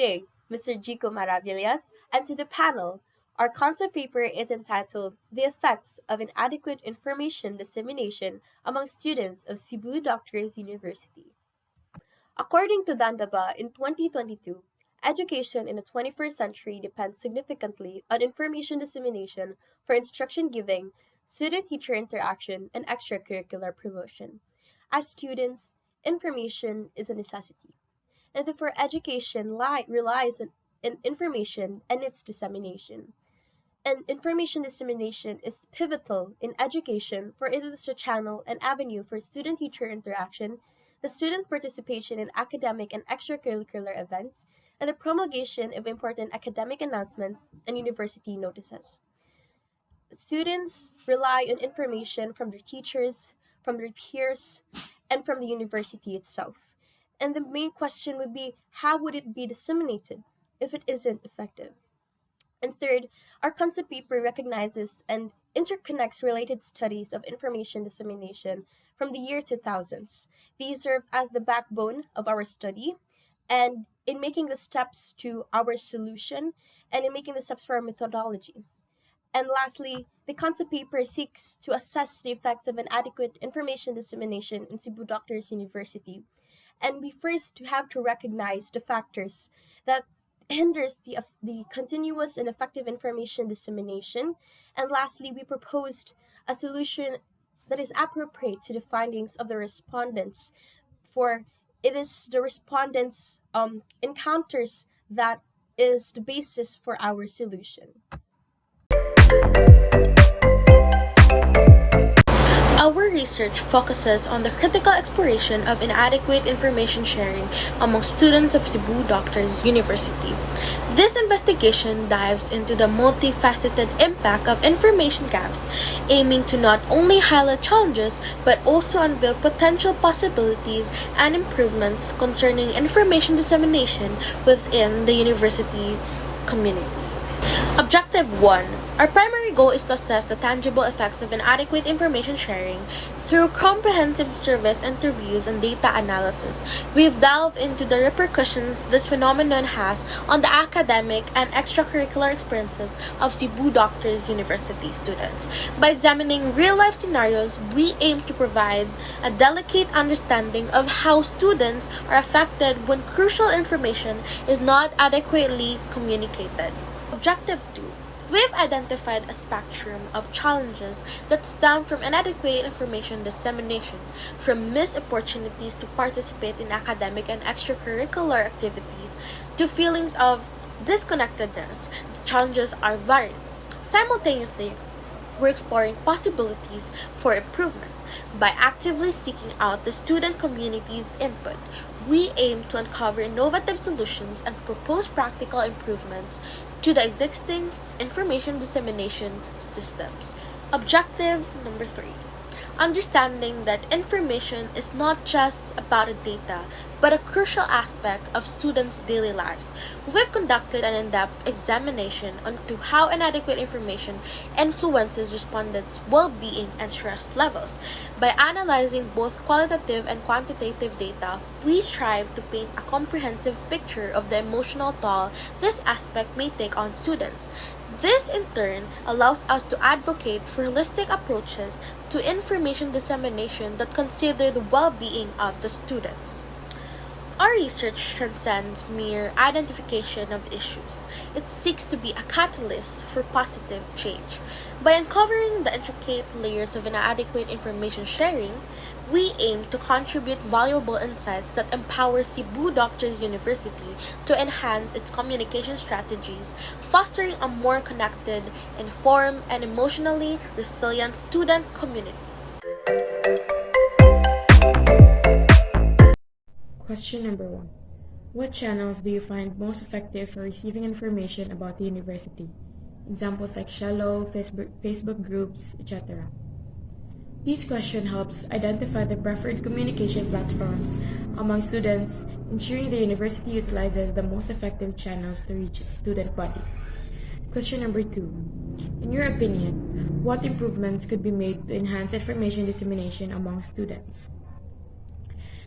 DJ, Mr. Jico Maravillas, and to the panel. Our concept paper is entitled The Effects of Inadequate Information Dissemination Among Students of Cebu Doctors University. According to Dandaba, in 2022, education in the 21st century depends significantly on information dissemination for instruction giving, student teacher interaction, and extracurricular promotion. As students, information is a necessity, and therefore education relies on information and its dissemination. And information dissemination is pivotal in education, for it is a channel and avenue for student teacher interaction, the students' participation in academic and extracurricular events, and the promulgation of important academic announcements and university notices. Students rely on information from their teachers, from their peers, and from the university itself. And the main question would be, how would it be disseminated if it isn't effective? And third, our concept paper recognizes and interconnects related studies of information dissemination from the year 2000s. These serve as the backbone of our study and in making the steps to our solution and in making the steps for our methodology. And lastly, the concept paper seeks to assess the effects of inadequate information dissemination in Cebu Doctors University. And we first have to recognize the factors that hinders the continuous and effective information dissemination. And lastly, we proposed a solution that is appropriate to the findings of the respondents, for it is the respondents' encounters that is the basis for our solution. Our research focuses on the critical exploration of inadequate information sharing among students of Cebu Doctors University. This investigation dives into the multifaceted impact of information gaps, aiming to not only highlight challenges but also unveil potential possibilities and improvements concerning information dissemination within the university community. Objective 1. Our primary goal is to assess the tangible effects of inadequate information sharing through comprehensive service interviews and data analysis. We've delved into the repercussions this phenomenon has on the academic and extracurricular experiences of Cebu Doctors University students. By examining real-life scenarios, we aim to provide a delicate understanding of how students are affected when crucial information is not adequately communicated. Objective 2. We've identified a spectrum of challenges that stem from inadequate information dissemination, from missed opportunities to participate in academic and extracurricular activities to feelings of disconnectedness. The challenges are varied. Simultaneously, we're exploring possibilities for improvement. By actively seeking out the student community's input, we aim to uncover innovative solutions and propose practical improvements to the existing information dissemination systems. Objective number 3. Understanding that information is not just about the data, but a crucial aspect of students' daily lives. We've conducted an in-depth examination onto how inadequate information influences respondents' well-being and stress levels. By analyzing both qualitative and quantitative data, we strive to paint a comprehensive picture of the emotional toll this aspect may take on students. This, in turn, allows us to advocate for holistic approaches to information dissemination that consider the well-being of the students. Our research transcends mere identification of issues. It seeks to be a catalyst for positive change. By uncovering the intricate layers of inadequate information sharing, we aim to contribute valuable insights that empower Cebu Doctors University to enhance its communication strategies, fostering a more connected, informed, and emotionally resilient student community. Question number 1. What channels do you find most effective for receiving information about the university? Examples like Shello, Facebook groups, etc. This question helps identify the preferred communication platforms among students, ensuring the university utilizes the most effective channels to reach its student body. Question number 2. In your opinion, what improvements could be made to enhance information dissemination among students?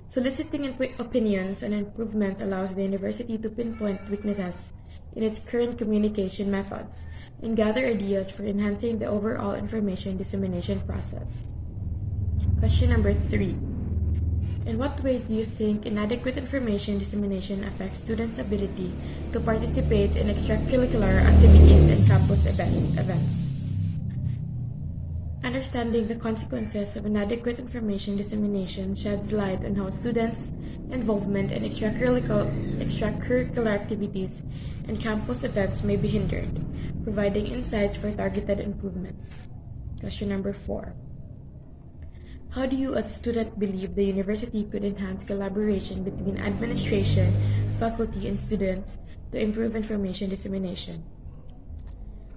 Soliciting opinions on improvement allows the university to pinpoint weaknesses in its current communication methods and gather ideas for enhancing the overall information dissemination process. Question number 3. In what ways do you think inadequate information dissemination affects students' ability to participate in extracurricular activities and campus events? Understanding the consequences of inadequate information dissemination sheds light on how students' involvement in extracurricular activities and campus events may be hindered, providing insights for targeted improvements. Question number 4. How do you as a student believe the university could enhance collaboration between administration, faculty, and students to improve information dissemination?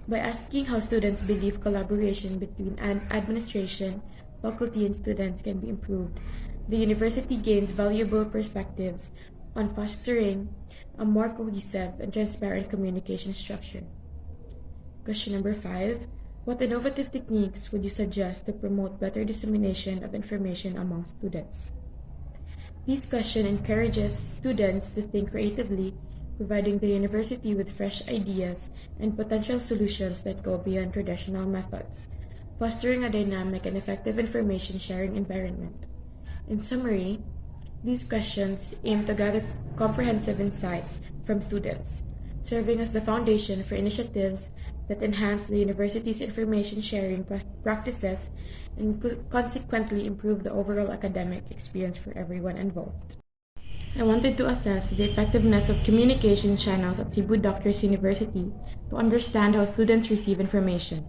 By asking how students believe collaboration between administration, faculty, and students can be improved, the university gains valuable perspectives on fostering a more cohesive and transparent communication structure. Question number 5. What innovative techniques would you suggest to promote better dissemination of information among students? This question encourages students to think creatively, providing the university with fresh ideas and potential solutions that go beyond traditional methods, fostering a dynamic and effective information sharing environment. In summary, these questions aim to gather comprehensive insights from students, serving as the foundation for initiatives that enhance the university's information sharing practices and consequently improve the overall academic experience for everyone involved. I wanted to assess the effectiveness of communication channels at Cebu Doctors University to understand how students receive information.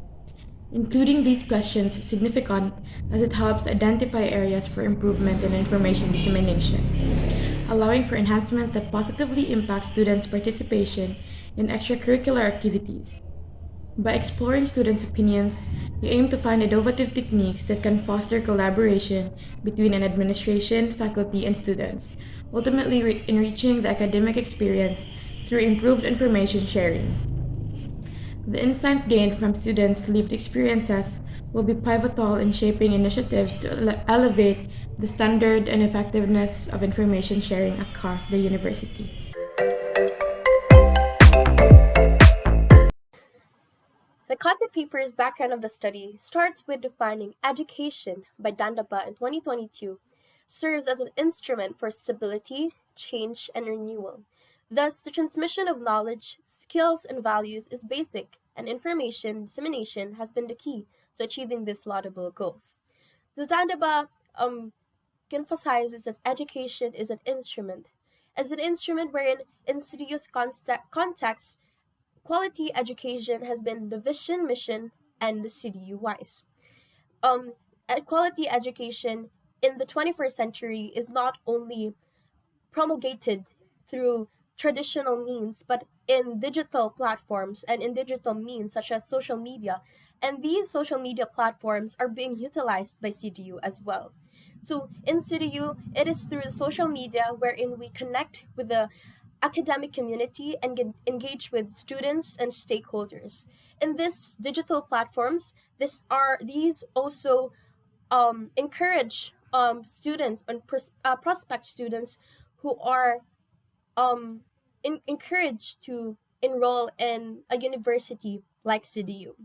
Including these questions is significant as it helps identify areas for improvement in information dissemination, allowing for enhancement that positively impacts students' participation in extracurricular activities. By exploring students' opinions, you aim to find innovative techniques that can foster collaboration between an administration, faculty, and students, ultimately enriching the academic experience through improved information sharing. The insights gained from students' lived experiences will be pivotal in shaping initiatives to elevate the standard and effectiveness of information sharing across the university. The concept paper's background of the study starts with defining education by Dandaba in 2022 serves as an instrument for stability, change, and renewal. Thus, the transmission of knowledge, skills, and values is basic, and information dissemination has been the key to achieving these laudable goals. The Dandaba emphasizes that education is an instrument, as an instrument wherein insidious context quality education has been the vision, mission, and the CDU-wise. Quality education in the 21st century is not only promulgated through traditional means, but in digital platforms and in digital means such as social media. And these social media platforms are being utilized by CDU as well. So in CDU, it is through social media wherein we connect with the academic community and engage with students and stakeholders. In these digital platforms, these also encourage students and prospect students who are encouraged to enroll in a university like CDU.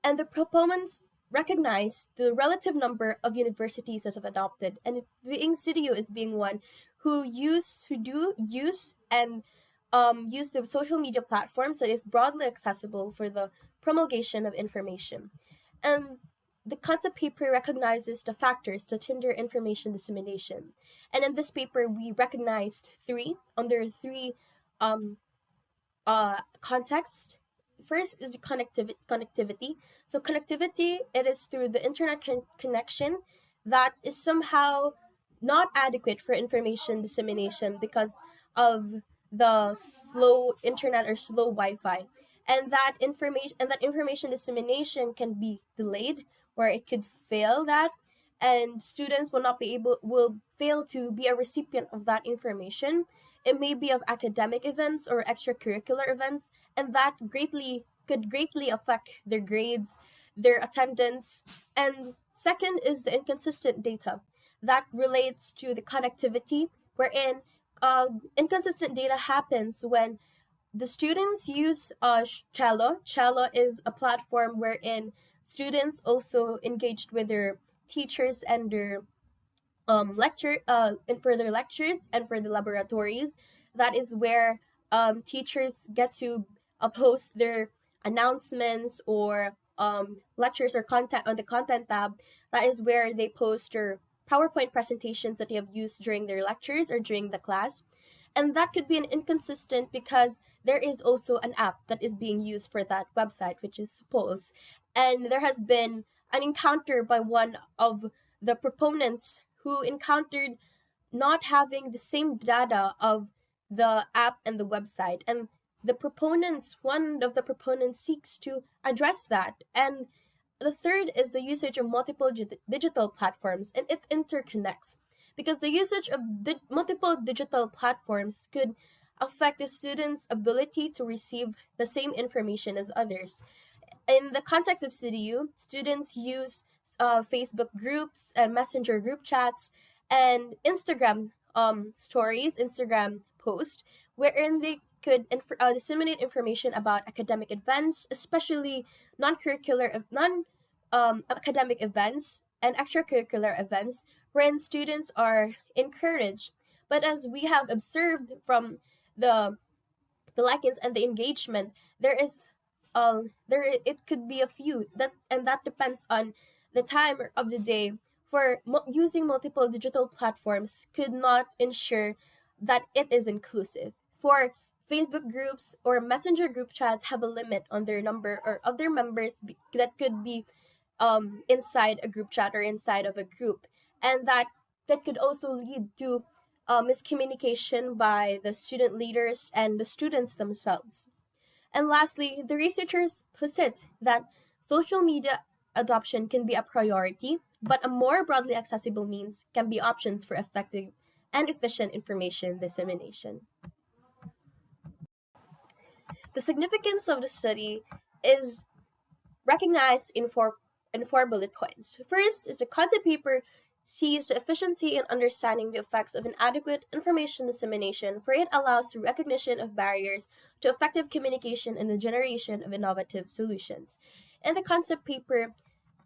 And the proponents recognize the relative number of universities that have adopted, and being CDU is being one who do use and use the social media platforms that is broadly accessible for the promulgation of information. And the concept paper recognizes the factors that hinder information dissemination. And in this paper, we recognized under three contexts. First is connectivity. So connectivity, it is through the internet connection that is somehow not adequate for information dissemination because of the slow internet or slow Wi-Fi. And that information dissemination can be delayed, where it could fail that, and students will fail to be a recipient of that information. It may be of academic events or extracurricular events, and that could greatly affect their grades, their attendance. And second is the inconsistent data. that relates to the connectivity, wherein uh, inconsistent data happens when the students use Cello. Cello is a platform wherein students also engaged with their teachers and their lecture and for their lectures and for the laboratories. That is where teachers get to post their announcements or lectures or content on the content tab. That is where they post their PowerPoint presentations that they have used during their lectures or during the class. And that could be an inconsistent because there is also an app that is being used for that website, which is Pulse. And there has been an encounter by one of the proponents who encountered not having the same data of the app and the website. And one of the proponents seeks to address that. And the third is the usage of multiple digital platforms, and it interconnects because the usage of multiple digital platforms could affect the student's ability to receive the same information as others. In the context of CDU, students use Facebook groups and messenger group chats and Instagram stories, Instagram posts, wherein they could disseminate information about academic events, especially non academic events and extracurricular events, wherein students are encouraged. But as we have observed from the the likings and the engagement, there is it could be a few that depends on the time of the day. For using multiple digital platforms could not ensure that it is inclusive. For Facebook groups or messenger group chats have a limit on their number or of their members that could be inside a group chat or inside of a group, and that could also lead to miscommunication by the student leaders and the students themselves. And lastly, the researchers posit that social media adoption can be a priority, but a more broadly accessible means can be options for effective and efficient information dissemination. The significance of the study is recognized in four bullet points. First is the concept paper sees the efficiency in understanding the effects of inadequate information dissemination, for it allows the recognition of barriers to effective communication and the generation of innovative solutions. In the concept paper,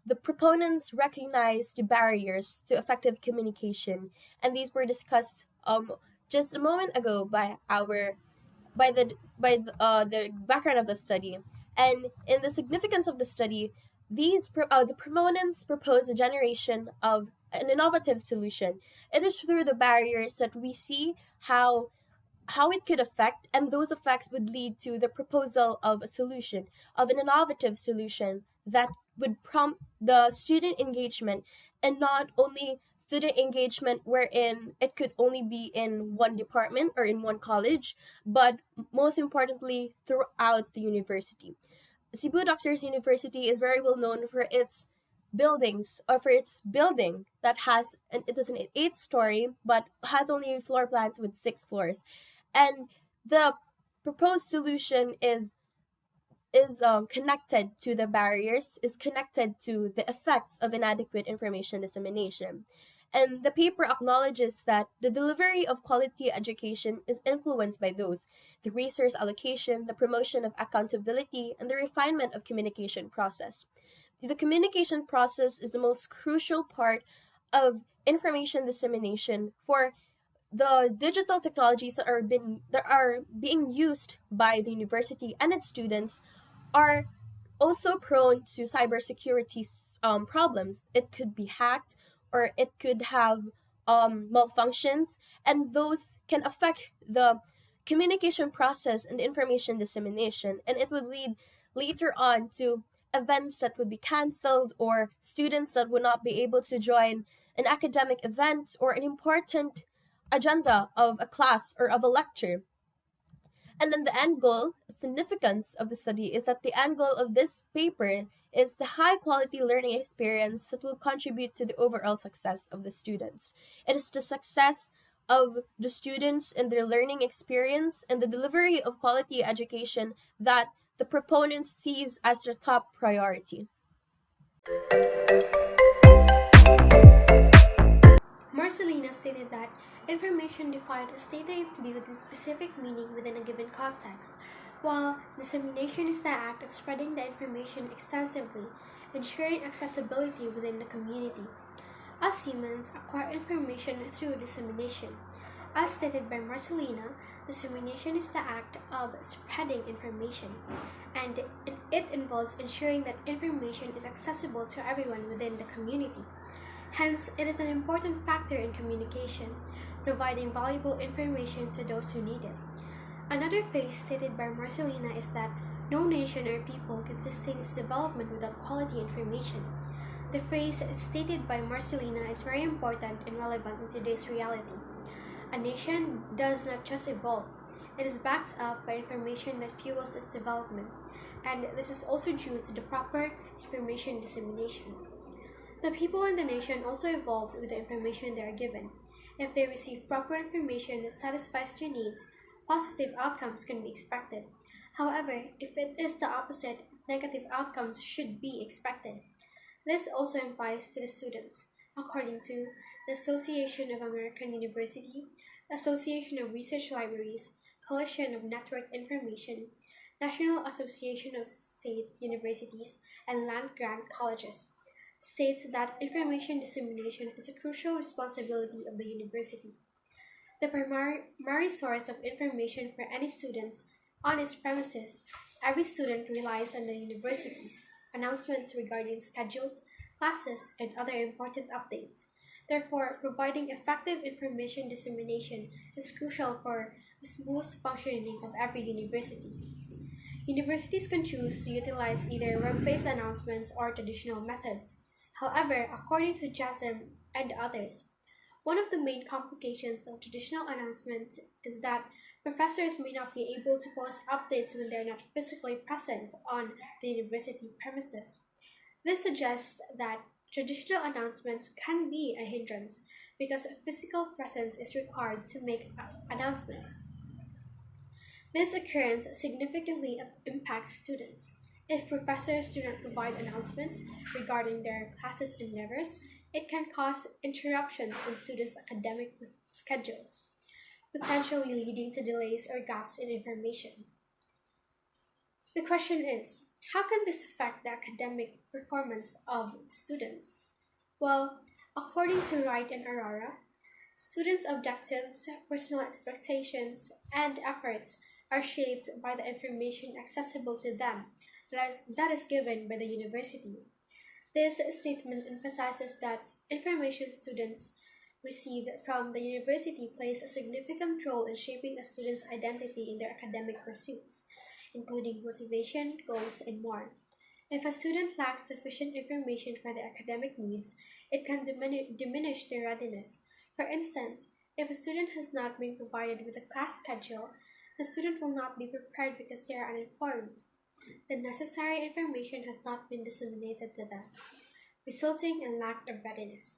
the proponents recognize the barriers to effective communication, and these were discussed just a moment ago by the background of the study. And in the significance of the study, the proponents propose the generation of an innovative solution. It is through the barriers that we see how it could affect, and those effects would lead to the proposal of a solution, of an innovative solution that would prompt the student engagement, and not only student engagement wherein it could only be in one department or in one college, but most importantly throughout the university. Cebu Doctors University is very well known for its buildings or for its building that has it is an 8 story but has only floor plans with 6 floors, and the proposed solution is connected to the barriers, is connected to the effects of inadequate information dissemination. And the paper acknowledges that the delivery of quality education is influenced by the resource allocation, the promotion of accountability, and the refinement of communication process. The communication process is the most crucial part of information dissemination, for the digital technologies that are being used by the university and its students are also prone to cybersecurity problems. It could be hacked or it could have malfunctions, and those can affect the communication process and information dissemination, and it would lead later on to events that would be canceled or students that would not be able to join an academic event or an important agenda of a class or of a lecture. And then the end goal, significance of the study is that the end goal of this paper is the high quality learning experience that will contribute to the overall success of the students. It is the success of the students and their learning experience and the delivery of quality education that the proponents sees as their top priority. Marcelina stated that information defined a state imbued with specific meaning within a given context, while dissemination is the act of spreading the information extensively, ensuring accessibility within the community. Us humans acquire information through dissemination. As stated by Marcelina, dissemination is the act of spreading information, and it involves ensuring that information is accessible to everyone within the community. Hence, it is an important factor in communication, providing valuable information to those who need it. Another phase stated by Marcelina is that no nation or people can sustain its development without quality information. The phrase stated by Marcelina is very important and relevant in today's reality. A nation does not just evolve, it is backed up by information that fuels its development, and this is also due to the proper information dissemination. The people in the nation also evolve with the information they are given. If they receive proper information that satisfies their needs, positive outcomes can be expected. However, if it is the opposite, negative outcomes should be expected. This also applies to the students. According to the Association of American University, Association of Research Libraries, Coalition of Network Information, National Association of State Universities, and land-grant colleges, states that information dissemination is a crucial responsibility of the university. The primary source of information for any students on its premises, every student relies on the university's announcements regarding schedules, classes, and other important updates. Therefore, providing effective information dissemination is crucial for the smooth functioning of every university. Universities can choose to utilize either web-based announcements or traditional methods. However, according to JASM and others, one of the main complications of traditional announcements is that professors may not be able to post updates when they are not physically present on the university premises. This suggests that traditional announcements can be a hindrance because physical presence is required to make announcements. This occurrence significantly impacts students. If professors do not provide announcements regarding their classes endeavors, it can cause interruptions in students' academic schedules, potentially leading to delays or gaps in information. The question is, how can this affect the academic performance of students? Well, according to Wright and Aurora, students' objectives, personal expectations, and efforts are shaped by the information accessible to them that is given by the university. This statement emphasizes that information students receive from the university plays a significant role in shaping a student's identity in their academic pursuits, including motivation, goals, and more. If a student lacks sufficient information for their academic needs, it can diminish their readiness. For instance, if a student has not been provided with a class schedule, the student will not be prepared because they are uninformed. The necessary information has not been disseminated to them, resulting in lack of readiness.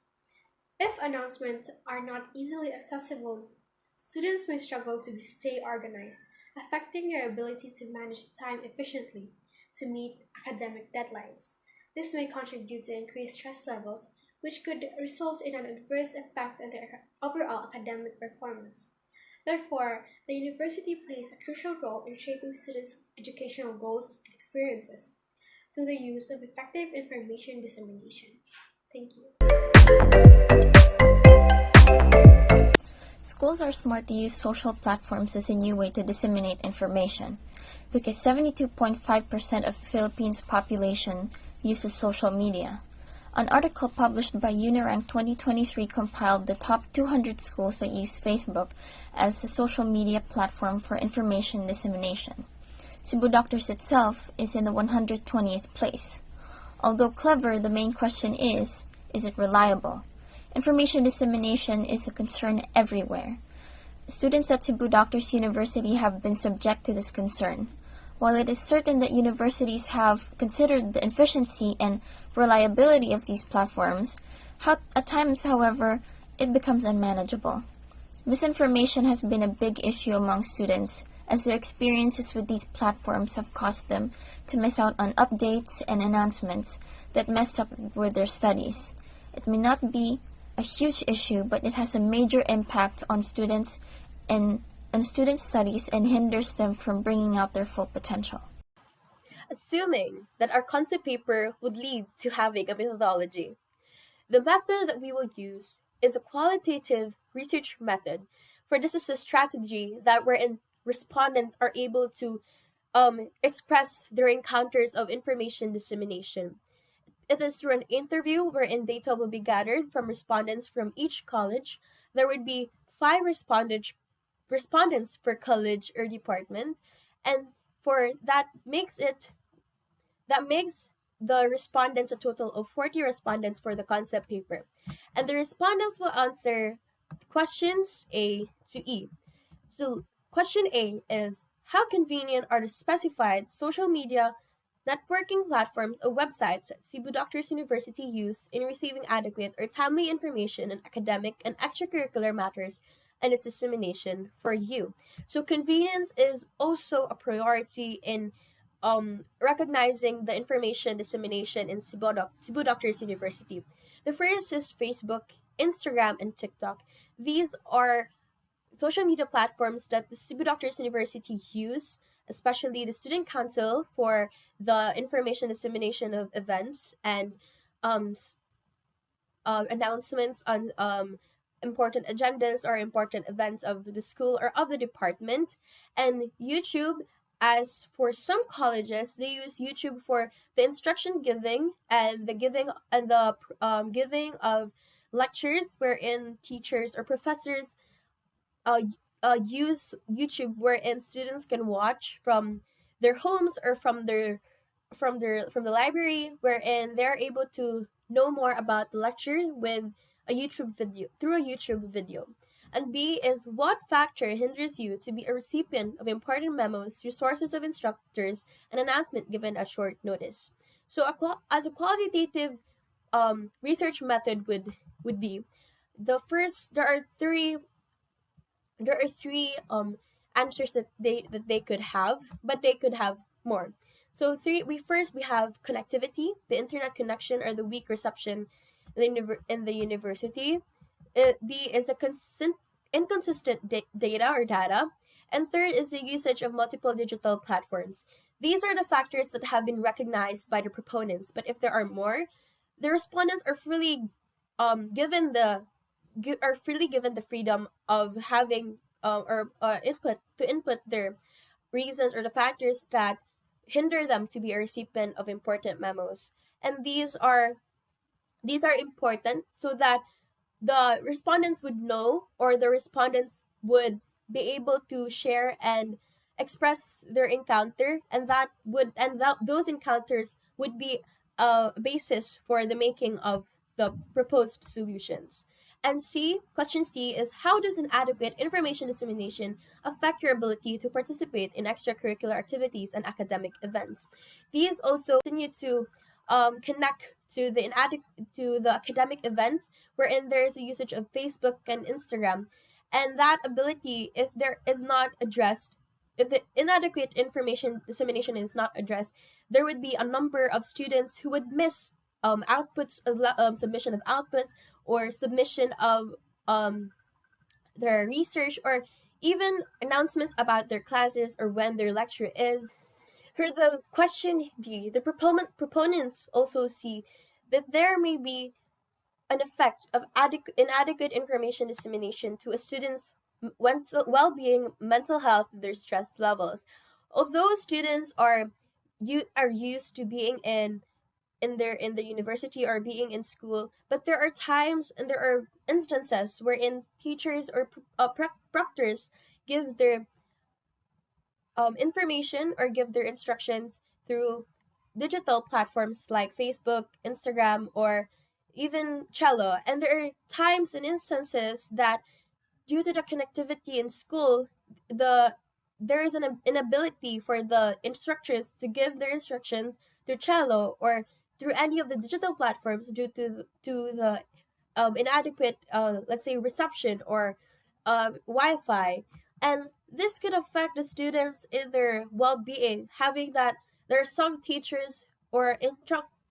If announcements are not easily accessible, students may struggle to stay organized, affecting their ability to manage time efficiently to meet academic deadlines. This may contribute to increased stress levels, which could result in an adverse effect on their overall academic performance. Therefore, the university plays a crucial role in shaping students' educational goals and experiences through the use of effective information dissemination. Thank you. Schools are smart to use social platforms as a new way to disseminate information, because 72.5% of the Philippines' population uses social media. An article published by Unirank 2023 compiled the top 200 schools that use Facebook as a social media platform for information dissemination. Cebu Doctors itself is in the 120th place. Although clever, the main question is it reliable? Information dissemination is a concern everywhere. Students at Cebu Doctors University have been subject to this concern. While it is certain that universities have considered the efficiency and reliability of these platforms, at times, however, it becomes unmanageable. Misinformation has been a big issue among students, as their experiences with these platforms have caused them to miss out on updates and announcements that mess up with their studies. It may not be a huge issue, but it has a major impact on and on students' studies and hinders them from bringing out their full potential. Assuming that our concept paper would lead to having a methodology. The method that we will use is a qualitative research method. For this is a strategy that wherein respondents are able to express their encounters of information dissemination. It is through an interview wherein data will be gathered from respondents from each college. There would be five respondents per college or department, and for that makes the respondents a total of 40 respondents for the concept paper. And the respondents will answer questions A to E. So question A is, how convenient are the specified social media networking platforms or websites that Cebu Doctors University use in receiving adequate or timely information on academic and extracurricular matters and its dissemination for you? So convenience is also a priority in recognizing the information dissemination in Cebu Doctors University. The first is Facebook, Instagram, and TikTok. These are social media platforms that the Cebu Doctors University use, especially the Student Council, for the information dissemination of events and um, announcements on important agendas or important events of the school or of the department. And YouTube, as for some colleges, they use YouTube for the instruction giving and the giving of lectures wherein teachers or professors uh, use YouTube wherein students can watch from their homes or from the library, wherein they're able to know more about the lecture with a YouTube video through a YouTube video. And B is, what factor hinders you to be a recipient of important memos, resources of instructors, and announcement given at short notice. So as a qualitative research method would be the first. There are three answers that they could have, but they could have more. So we have connectivity, the internet connection or the weak reception in the university. B is a inconsistent data, and third is the usage of multiple digital platforms. These are the factors that have been recognized by the proponents, but if there are more, the respondents are freely given the freedom of having input their reasons or the factors that hinder them to be a recipient of important memos. And these are important so that the respondents would know, or the respondents would be able to share and express their encounter, and those encounters would be a basis for the making of the proposed solutions. And question C is, how does inadequate information dissemination affect your ability to participate in extracurricular activities and academic events? These also continue to connect to the academic events wherein there is a usage of Facebook and Instagram, and that ability, if there is not addressed, if the inadequate information dissemination is not addressed, there would be a number of students who would miss submission of outputs or submission of their research, or even announcements about their classes or when their lecture is. For the question D, the proponents also see that there may be an effect of inadequate information dissemination to a student's well-being, mental health, their stress levels. Although students are used to being in the university or being in school, but there are times and there are instances wherein teachers or proctors give their information or give their instructions through digital platforms like Facebook, Instagram, or even Trello. And there are times and instances that due to the connectivity in school, there is an inability for the instructors to give their instructions through Trello or through any of the digital platforms due to the inadequate, let's say, reception or Wi-Fi. And this could affect the students in their well-being, having that there are some teachers or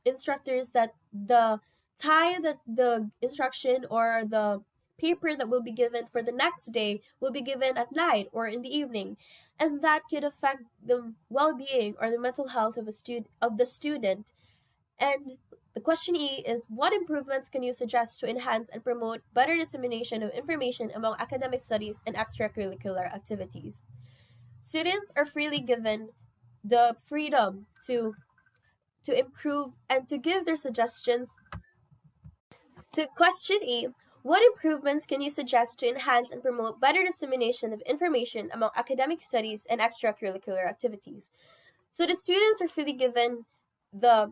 instructors that the tie that the instruction or the paper that will be given for the next day will be given at night or in the evening, and that could affect the well-being or the mental health of the student. And the question E is, what improvements can you suggest to enhance and promote better dissemination of information among academic studies and extracurricular activities? Students are freely given the freedom to improve and to give their suggestions. To question E, what improvements can you suggest to enhance and promote better dissemination of information among academic studies and extracurricular activities? So the students are freely given the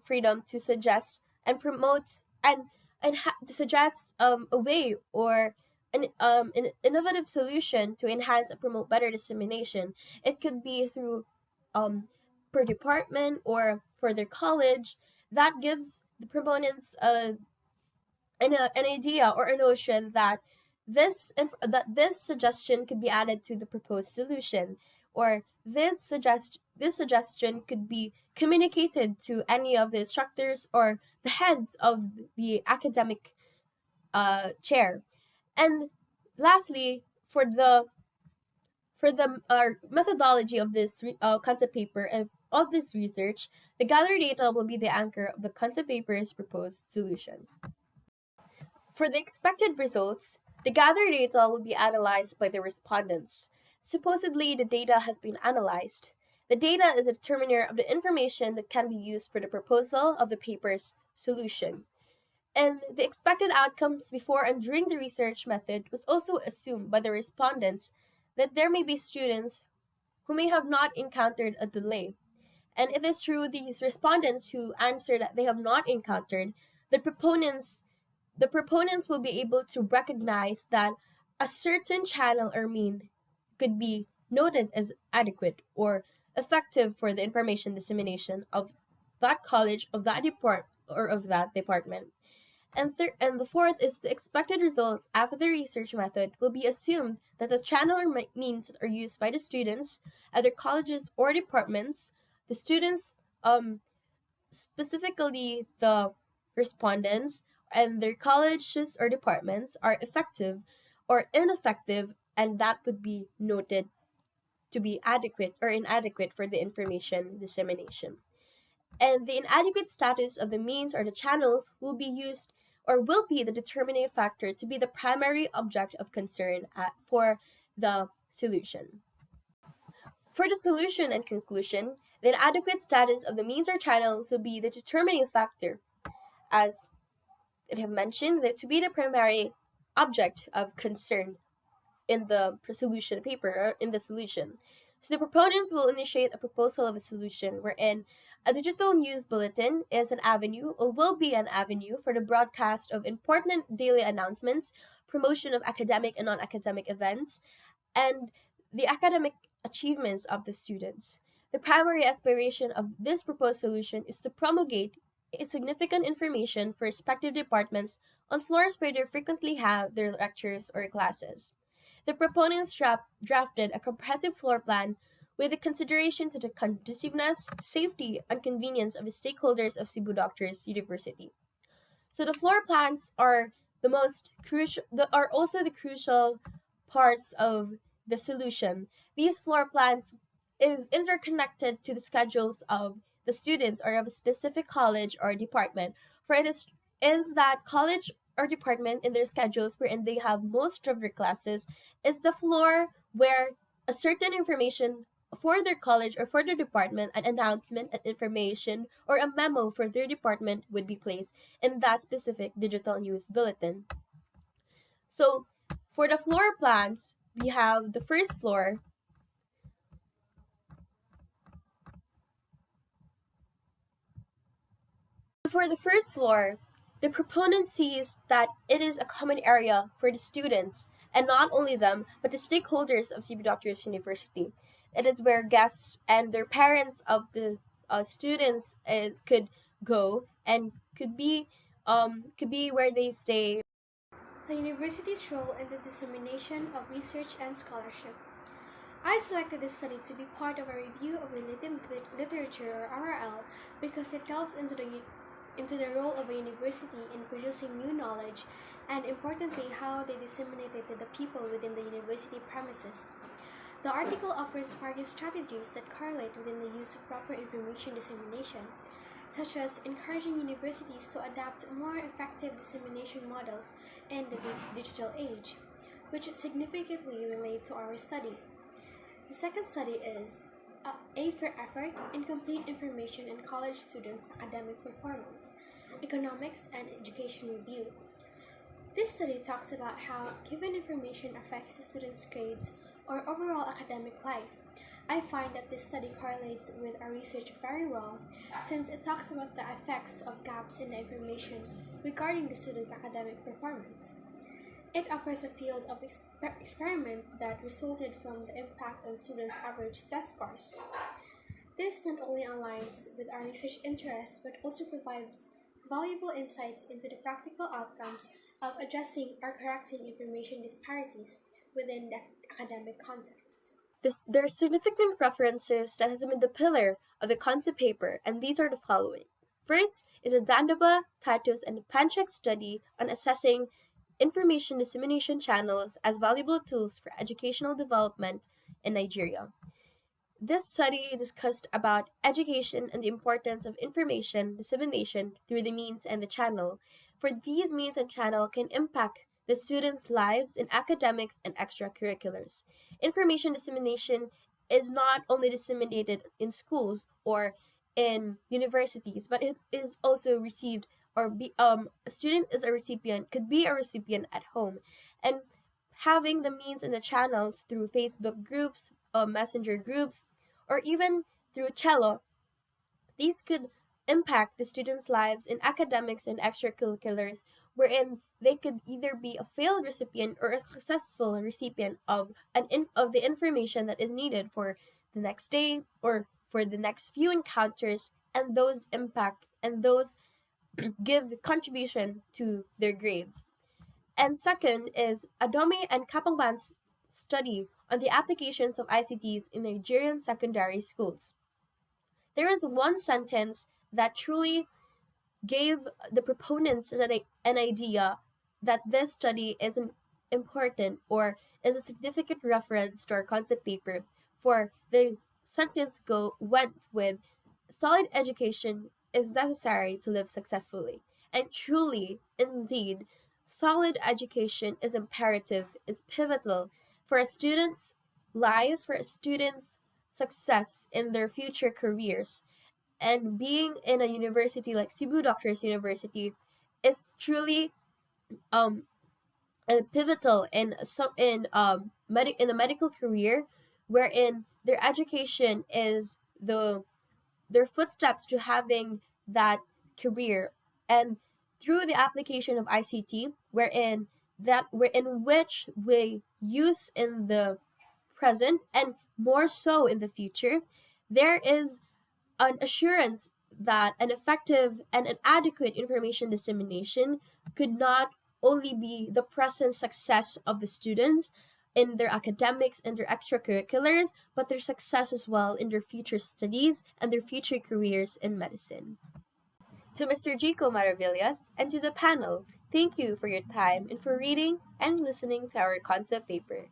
freedom to suggest and promote to suggest a way or an innovative solution to enhance and promote better dissemination. It could be through um, per department or for their college. That gives the proponents an idea or a notion that this suggestion could be added to the proposed solution, or this suggestion could be communicated to any of the instructors or the heads of the academic chair. And lastly, for the methodology of this concept paper of this research, the gathered data will be the anchor of the concept paper's proposed solution. For the expected results, the gathered data will be analyzed by the respondents. Supposedly, the data has been analyzed. The data is a determiner of the information that can be used for the proposal of the paper's solution. And the expected outcomes before and during the research method was also assumed by the respondents that there may be students who may have not encountered a delay. And it is through these respondents who answer that they have not encountered, the proponents will be able to recognize that a certain channel or mean could be noted as adequate or effective for the information dissemination of that college, of that department. And the fourth is the expected results after the research method will be assumed that the channel or means that are used by the students at their colleges or departments, the students, specifically the respondents, and their colleges or departments are effective or ineffective, and that would be noted to be adequate or inadequate for the information dissemination. And the inadequate status of the means or the channels will be used or will be the determining factor to be the primary object of concern for the solution. For the solution and conclusion, the inadequate status of the means or channels will be the determining factor, as I have mentioned, that to be the primary object of concern in the solution paper or in the solution. So the proponents will initiate a proposal of a solution wherein a digital news bulletin is an avenue or will be an avenue for the broadcast of important daily announcements, promotion of academic and non-academic events, and the academic achievements of the students. The primary aspiration of this proposed solution is to promulgate significant information for respective departments on floors where they frequently have their lectures or classes. The proponents drafted a comprehensive floor plan with a consideration to the conduciveness, safety, and convenience of the stakeholders of Cebu Doctors University. So the floor plans are also the crucial parts of the solution. These floor plans is interconnected to the schedules of the students or of a specific college or department. For it is in that college or department in their schedules wherein they have most of their classes is the floor where a certain information for their college or for their department, an announcement, an information, or a memo for their department would be placed in that specific digital news bulletin. So for the floor plans, we have the first floor. For the first floor, the proponent sees that it is a common area for the students, and not only them, but the stakeholders of Cebu Doctors University. It is where guests and their parents of the students could go and could be where they stay. The university's role in the dissemination of research and scholarship. I selected this study to be part of a review of related literature or RL because it delves into the role of a university in producing new knowledge, and importantly, how they disseminate it to the people within the university premises. The article offers various strategies that correlate within the use of proper information dissemination, such as encouraging universities to adapt more effective dissemination models in the digital age, which significantly relate to our study. The second study is A for Effort, Incomplete Information in College Students' Academic Performance, Economics and Education Review. This study talks about how given information affects the student's grades or overall academic life. I find that this study correlates with our research very well since it talks about the effects of gaps in the information regarding the student's academic performance. It offers a field of experiment that resulted from the impact on students' average test scores. This not only aligns with our research interests but also provides valuable insights into the practical outcomes of addressing or correcting information disparities within the academic context. There are significant references that has been the pillar of the concept paper, and these are the following. First is the Dandaba, Titus, and Panchak study on assessing information dissemination channels as valuable tools for educational development in Nigeria. This study discussed about education and the importance of information dissemination through the means and the channel, for these means and channel can impact the students' lives in academics and extracurriculars. Information dissemination is not only disseminated in schools or in universities, but it is also received or a student is a recipient could be a recipient at home, and having the means and the channels through Facebook groups, messenger groups, or even through cello, these could impact the students' lives in academics and extracurriculars, wherein they could either be a failed recipient or a successful recipient of of the information that is needed for the next day or for the next few encounters, and those impact and those give contribution to their grades. And second is Adome and Kapangban's study on the applications of ICTs in Nigerian secondary schools. There is one sentence that truly gave the proponents an idea that this study is important or is a significant reference to our concept paper, for the sentence went with solid education is necessary to live successfully. And truly, indeed, solid education is imperative, is pivotal for a student's life, for a student's success in their future careers. And being in a university like Cebu Doctors University is truly pivotal in in the medical career, wherein their education is their footsteps to having that career, and through the application of ICT, wherein which we use in the present and more so in the future, there is an assurance that an effective and an adequate information dissemination could not only be the present success of the students in their academics and their extracurriculars, but their success as well in their future studies and their future careers in medicine. To Mr. Jico Maravillas and to the panel, thank you for your time and for reading and listening to our concept paper.